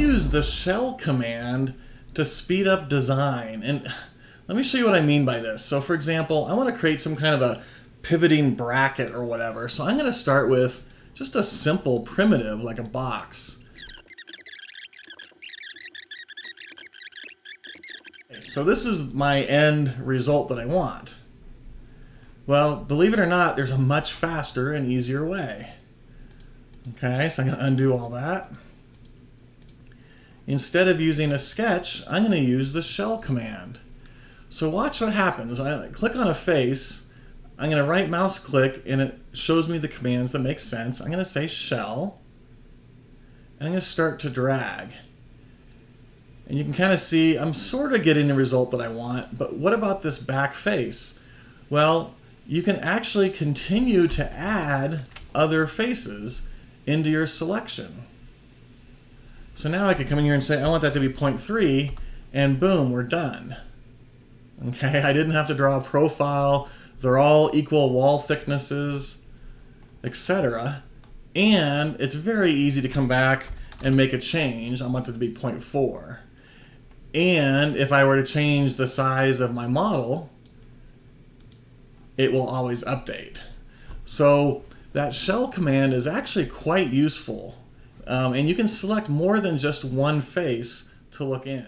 use the shell command to speed up design. And let me show you what I mean by this. So for example, I want to create some kind of a pivoting bracket or whatever. So I'm going to start with just a simple primitive like a box. So this is my end result that I want. Well, believe it or not, there's a much faster and easier way. Okay, so I'm going to undo all that. Instead of using a sketch, I'm going to use the shell command. So watch what happens. I click on a face, I'm going to right mouse click, and it shows me the commands that make sense. I'm going to say shell, and I'm going to start to drag. And you can kind of see I'm sort of getting the result that I want, but what about this back face? Well, you can actually continue to add other faces into your selection. So now I could come in here and say I want that to be 0.3, and boom, we're done. Okay, I didn't have to draw a profile. They're all equal wall thicknesses, etc. And it's very easy to come back and make a change. I want it to be 0.4. And if I were to change the size of my model, it will always update. So that shell command is actually quite useful. And you can select more than just one face to look in.